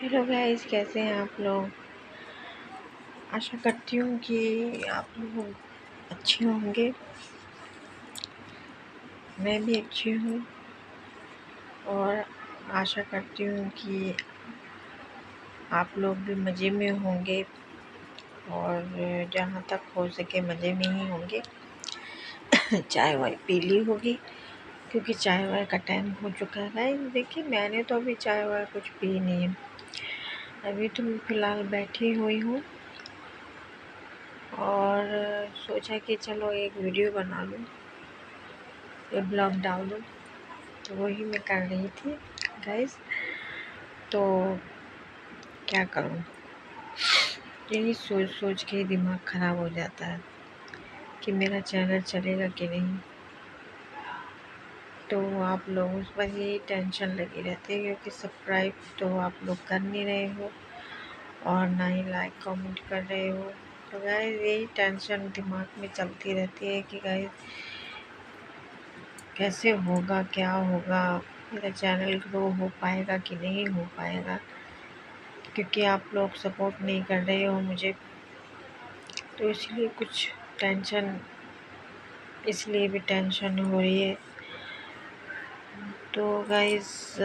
Hello guys, कैसे हैं आप लोग। आशा करती हूँ कि आप लोग अच्छे होंगे। मैं भी अच्छी हूँ और आशा करती हूँ कि आप लोग भी मज़े में होंगे और जहाँ तक हो सके मज़े में ही होंगे। चाय वाय पी ली होगी क्योंकि चाय वाय का टाइम हो चुका है। गाइस देखिए, मैंने तो अभी चाय वाय कुछ पी नहीं है। अभी तो मैं फ़िलहाल बैठी हुई हूँ और सोचा कि चलो एक वीडियो बना लूँ, एक ब्लॉग डाल दूँ। तो वही मैं कर रही थी गाइस। तो क्या करूँ, यही सोच सोच के दिमाग ख़राब हो जाता है कि मेरा चैनल चलेगा कि नहीं। तो आप लोगों पर यही टेंशन लगी रहती है क्योंकि सब्सक्राइब तो आप लोग कर नहीं रहे हो और ना ही लाइक कमेंट कर रहे हो। तो गाइस यही टेंशन दिमाग में चलती रहती है कि गाइस कैसे होगा, क्या होगा, मेरा चैनल ग्रो हो पाएगा कि नहीं हो पाएगा, क्योंकि आप लोग सपोर्ट नहीं कर रहे हो मुझे। तो इसलिए कुछ टेंशन, इसलिए भी टेंशन हो रही है। तो गाइस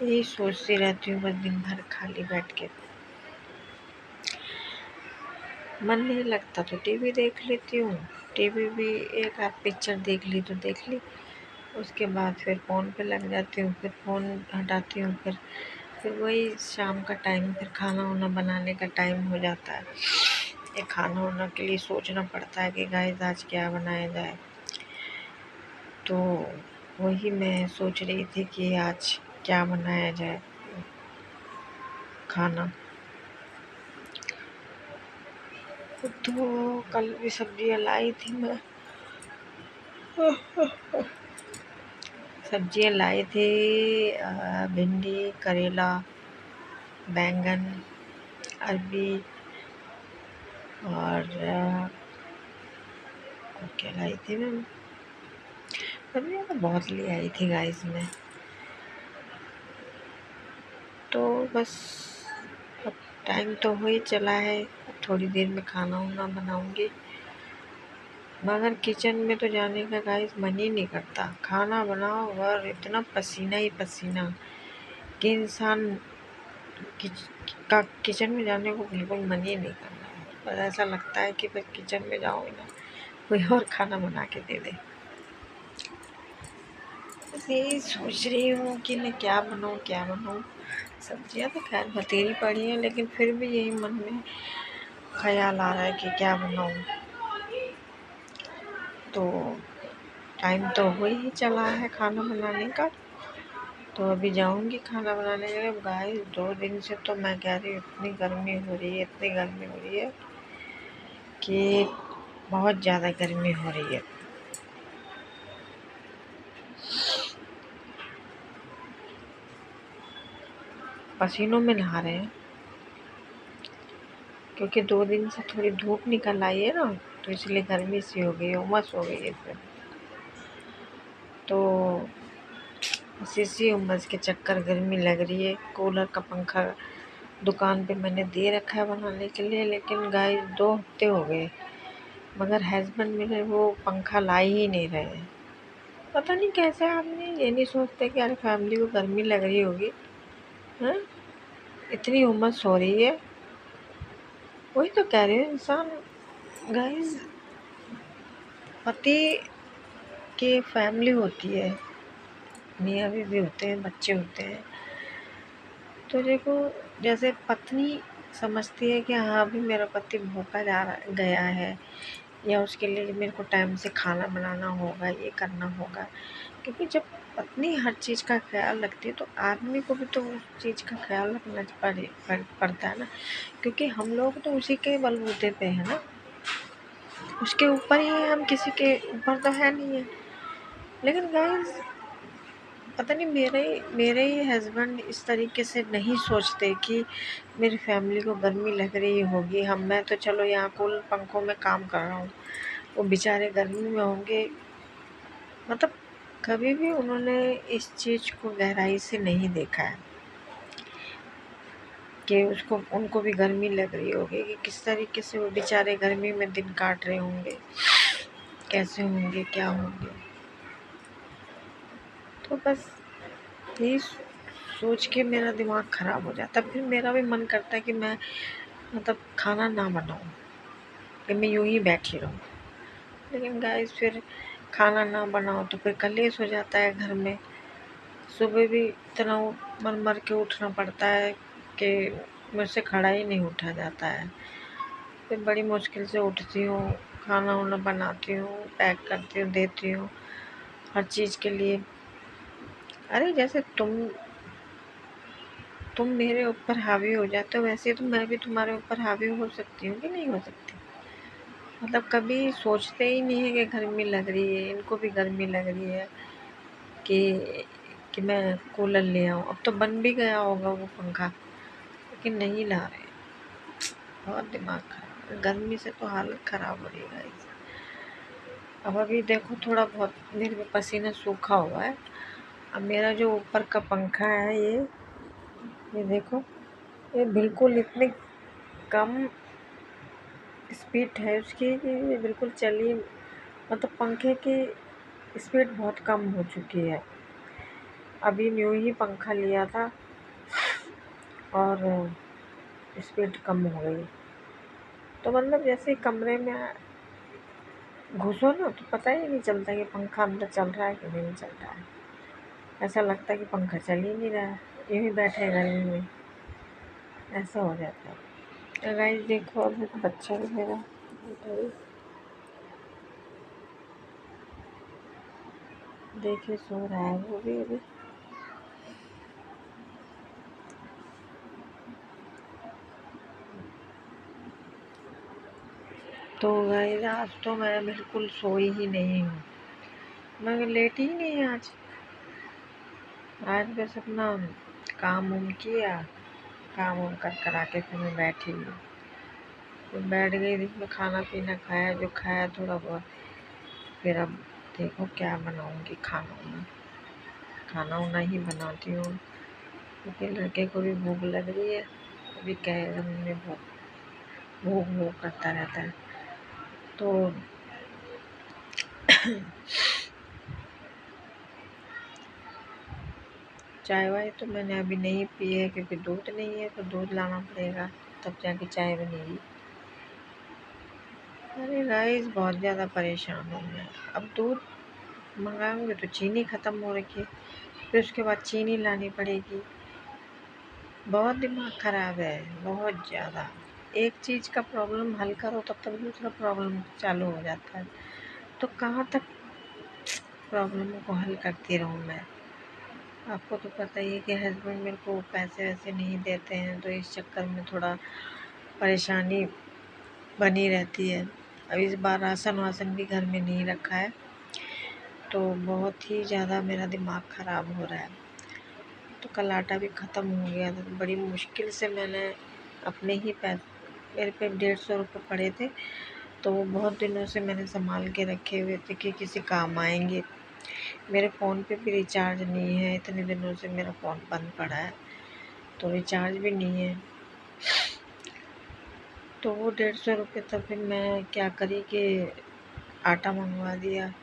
यही सोचती रहती हूँ बस दिन भर खाली बैठ के। मन नहीं लगता तो टीवी देख लेती हूँ। टीवी भी एक आध पिक्चर देख ली तो देख ली, उसके बाद फिर फ़ोन पे लग जाती हूँ, फिर फ़ोन हटाती हूँ, फिर वही शाम का टाइम, फिर खाना वाना बनाने का टाइम हो जाता है। ये खाना वाना के लिए सोचना पड़ता है कि गाइस आज क्या बनाया जाए। तो वही मैं सोच रही थी कि आज क्या बनाया जाए खाना। तो कल भी सब्जियाँ लाई थी मैं, सब्जियाँ लाई थी भिंडी, करेला, बैंगन, अरबी और क्या लाई थी मैं, सब्जियाँ तो बहुत ले आई थी गाइस मैं। तो बस अब टाइम तो हो ही चला है, थोड़ी देर में खाना वाना बनाऊंगी, मगर किचन में तो जाने का गाइस मन ही नहीं करता। खाना बनाओ और इतना पसीना ही पसीना कि इंसान किचन में जाने को बिल्कुल मन ही नहीं कर रहा है। बस ऐसा लगता है कि बस किचन में जाओ ना, कोई और खाना बना के दे दे। बस यही सोच रही हूँ कि मैं क्या बनाऊँ, क्या बनाऊँ। सब्जियाँ तो खैर बतेरी पड़ी हैं, लेकिन फिर भी यही मन में ख्याल आ रहा है कि क्या बनाऊँ। तो टाइम तो हो ही चला है खाना बनाने का, तो अभी जाऊंगी खाना बनाने के लिए। गाइस 2 दिन से तो मैं कह रही हूँ इतनी गर्मी हो रही है, इतनी गर्मी हो रही है कि बहुत ज़्यादा गर्मी हो रही है। पसीनों में नहा रहे हैं क्योंकि 2 दिन से थोड़ी धूप निकल आई है ना, तो इसलिए गर्मी सी हो गई है, उमस हो गई है फिर। तो इसी उमस के चक्कर गर्मी लग रही है। कूलर का पंखा दुकान पे मैंने दे रखा है बनाने के लिए, लेकिन गाइस 2 हफ्ते हो गए मगर हस्बैंड मेरे वो पंखा ला ही नहीं रहे हैं। पता नहीं कैसे आदमी ये नहीं सोचते कि यार फैमिली को गर्मी लग रही होगी, हैं, इतनी उमस हो रही है। वही तो कह रही हूँ इंसान, गाइस पति की फैमिली होती है, मियाँ बीवी होते हैं, बच्चे होते हैं। तो देखो, जैसे पत्नी समझती है कि हाँ अभी मेरा पति भूखा जा रहा गया है, या उसके लिए मेरे को टाइम से खाना बनाना होगा, ये करना होगा। क्योंकि जब पत्नी हर चीज़ का ख्याल रखती है तो आदमी को भी तो उस चीज़ का ख्याल रखना पड़ता है ना, क्योंकि हम लोग तो उसी के बलबूते पे है ना, उसके ऊपर ही है, हम किसी के ऊपर तो है नहीं है। लेकिन गाइस पता नहीं मेरे ही हस्बैंड इस तरीके से नहीं सोचते कि मेरी फैमिली को गर्मी लग रही होगी। मैं तो चलो यहाँ कूल पंखों में काम कर रहा हूँ, वो बेचारे गर्मी में होंगे। मतलब कभी भी उन्होंने इस चीज़ को गहराई से नहीं देखा है कि उसको उनको भी गर्मी लग रही होगी, कि किस तरीके से वो बेचारे गर्मी में दिन काट रहे होंगे, कैसे होंगे, क्या होंगे। तो बस यही सोच के मेरा दिमाग ख़राब हो जाता है। फिर मेरा भी मन करता है कि मैं मतलब खाना ना बनाऊँ, कि मैं यूँ ही बैठी रहूँ। लेकिन गाइस फिर खाना ना बनाओ तो फिर कलेश हो जाता है घर में। सुबह भी इतना मर मर के उठना पड़ता है कि मुझसे खड़ा ही नहीं उठा जाता है। फिर बड़ी मुश्किल से उठती हूँ, खाना वाना बनाती हूँ, पैक करती हूँ, देती हूँ हर चीज़ के लिए। अरे जैसे तुम मेरे ऊपर हावी हो जाते हो, वैसे तो मैं भी तुम्हारे ऊपर हावी हो सकती हूँ कि नहीं हो सकती। मतलब कभी सोचते ही नहीं है कि गर्मी लग रही है, इनको भी गर्मी लग रही है कि मैं कूलर ले आऊँ। अब तो बन भी गया होगा वो पंखा, लेकिन नहीं ला रहे। बहुत दिमाग खराब, गर्मी से तो हालत ख़राब हो रही है गाइस। अब अभी देखो थोड़ा बहुत मेरे में पसीना सूखा हुआ है। अब मेरा जो ऊपर का पंखा है ये देखो, ये बिल्कुल इतनी कम स्पीड है उसकी कि ये बिल्कुल चली, मतलब पंखे की स्पीड बहुत कम हो चुकी है। अभी न्यू ही पंखा लिया था और स्पीड कम हो गई। तो मतलब जैसे कमरे में घुसो ना तो पता ही नहीं चलता कि पंखा अंदर चल रहा है कि नहीं चल रहा है। ऐसा लगता है कि पंखा चल ही नहीं रहा है, यूँ ही बैठे गर्मी में, ऐसा हो जाता है। तो गाइस देखो अब एक बच्चा भी मेरा देखे सो रहा है वो भी अभी। तो गाइस आज तो मैं बिल्कुल सोई ही नहीं हूँ, मैं लेटी ही नहीं आज। आज बस अपना काम उम किया, काम उम कर करा के फिर मैं बैठी हुई, फिर बैठ गई, में खाना पीना खाया जो खाया थोड़ा बहुत। फिर अब देखो क्या बनाऊँगी, खाना उना ही बनाती हूँ, क्योंकि लड़के को भी भूख लग रही है। अभी कहेगा मम्मी भूख भूख भूख करता रहता है। तो चाय वाय तो मैंने अभी नहीं पी है, क्योंकि दूध नहीं है, तो दूध लाना पड़ेगा तब जाके चाय बनेगी। अरे गाइस बहुत ज़्यादा परेशान हूँ मैं। अब दूध मंगाऊंगी तो चीनी ख़त्म हो रखी है, फिर उसके बाद चीनी लानी पड़ेगी। बहुत दिमाग ख़राब है, बहुत ज़्यादा। एक चीज़ का प्रॉब्लम हल करो तब तक दूसरा प्रॉब्लम चालू हो जाता है। तो कहाँ तक प्रॉब्लम को हल करती रहूँ मैं। आपको तो पता ही है कि हस्बैंड मेरे को पैसे वैसे नहीं देते हैं, तो इस चक्कर में थोड़ा परेशानी बनी रहती है। अब इस बार राशन वासन भी घर में नहीं रखा है, तो बहुत ही ज़्यादा मेरा दिमाग ख़राब हो रहा है। तो कल आटा भी ख़त्म हो गया था, तो बड़ी मुश्किल से मैंने अपने ही पैसे, मेरे पे 150 पड़े थे, तो वो बहुत दिनों से मैंने संभाल के रखे हुए थे कि किसी काम आएंगे। मेरे फ़ोन पे भी रिचार्ज नहीं है, इतने दिनों से मेरा फ़ोन बंद पड़ा है, तो रिचार्ज भी नहीं है। तो वो 150 तो फिर मैं क्या करी कि आटा मंगवा दिया,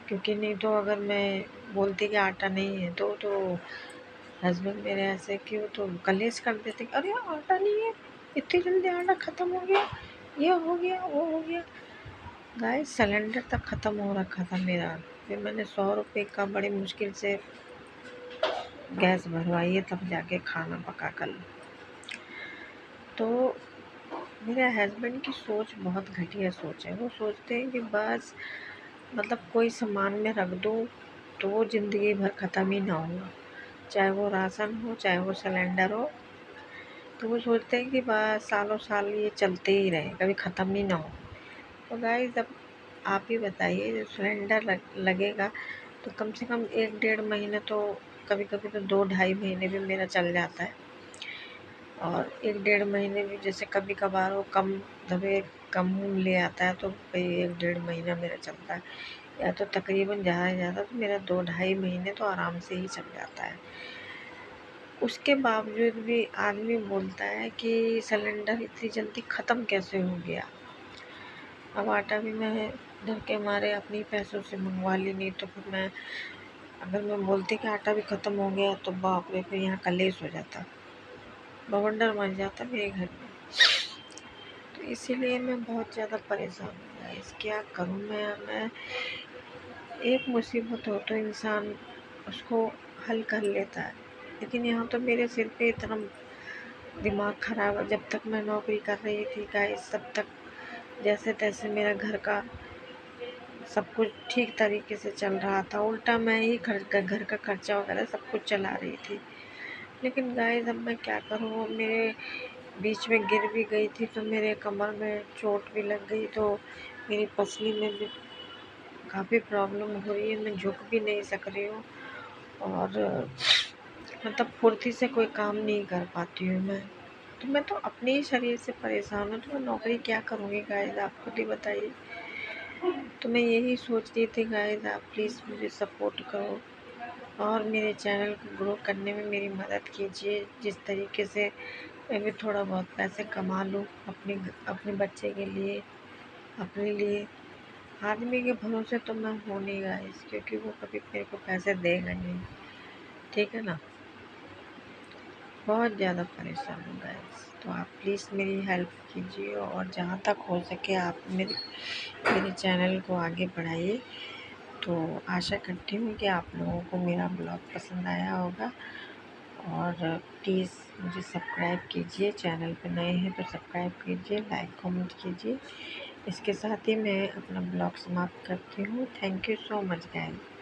क्योंकि नहीं तो अगर मैं बोलती कि आटा नहीं है तो हस्बैंड मेरे ऐसे कि वो तो कलेश कर देते कि अरे आटा नहीं है, इतनी जल्दी आटा ख़त्म हो गया, ये हो गया वो हो गया। गाइस सिलेंडर तक ख़त्म हो रखा था मेरा, फिर मैंने 100 रुपये का बड़ी मुश्किल से गैस भरवाई है, तब जाके खाना पका कर। तो मेरे हस्बैंड की सोच बहुत घटिया सोच है। वो सोचते हैं कि बस मतलब कोई सामान में रख दो तो वो ज़िंदगी भर ख़त्म ही ना होगा, चाहे वो राशन हो चाहे वो सिलेंडर हो। तो वो सोचते हैं कि बस सालों साल ये चलते ही रहे, कभी ख़त्म ही ना हो। तो गाइस अब आप ही बताइए, जब सिलेंडर लगेगा तो कम से कम 1 डेढ़ महीने तो, कभी कभी तो 2 ढाई महीने भी मेरा चल जाता है। और 1 डेढ़ महीने भी जैसे कभी कभार वो कम दबे कम ले आता है तो भाई 1 डेढ़ महीना मेरा चलता है। या तो तकरीबन ज़्यादा से ज़्यादा तो मेरा 2 ढाई महीने तो आराम से ही चल जाता है। उसके बावजूद भी आदमी बोलता है कि सिलेंडर इतनी जल्दी ख़त्म कैसे हो गया। अब आटा भी मैं डर के मारे अपने पैसों से मंगवा ली, नहीं तो फिर मैं अगर मैं बोलती कि आटा भी ख़त्म हो गया तो बाप रे, फिर यहाँ कलेश हो जाता, बवंडर मच जाता मेरे घर में। तो इसीलिए मैं बहुत ज़्यादा परेशान हूँ गाइस, क्या करूँ मैं एक मुसीबत हो तो इंसान उसको हल कर लेता है, लेकिन यहाँ तो मेरे सिर पे इतना दिमाग ख़राब है। जब तक मैं नौकरी कर रही थी गाइस, तब तक जैसे तैसे मेरा घर का सब कुछ ठीक तरीके से चल रहा था, उल्टा मैं ही घर का खर्चा वगैरह सब कुछ चला रही थी। लेकिन गाइस अब मैं क्या करूँ, अब मेरे बीच में गिर भी गई थी तो मेरे कमर में चोट भी लग गई, तो मेरी पसली में भी काफ़ी प्रॉब्लम हो रही है, मैं झुक भी नहीं सक रही हूँ और मतलब फुर्ती से कोई काम नहीं कर पाती हूँ मैं। तो मैं तो अपने ही शरीर से परेशान हूँ, तो मैं नौकरी क्या करूँगी गाइस, आप खुद ही बताइए। तो मैं यही सोच रही थी गाइस, आप प्लीज़ मुझे सपोर्ट करो और मेरे चैनल को ग्रो करने में मेरी मदद कीजिए, जिस तरीके से मैं भी थोड़ा बहुत पैसे कमा लूँ अपने बच्चे के लिए, अपने लिए। आदमी के भरोसे तो मैं हूँ नहीं गाइस, क्योंकि वो कभी मेरे को पैसे देगा नहीं, ठीक है ना। बहुत ज़्यादा परेशान हूँ गाइस, तो आप प्लीज़ मेरी हेल्प कीजिए और जहाँ तक हो सके आप मेरे चैनल को आगे बढ़ाइए। तो आशा करती हूँ कि आप लोगों को मेरा ब्लॉग पसंद आया होगा और प्लीज़ मुझे सब्सक्राइब कीजिए, चैनल पे नए हैं तो सब्सक्राइब कीजिए, लाइक कमेंट कीजिए। इसके साथ ही मैं अपना ब्लॉग समाप्त करती हूँ। Thank you so much guys.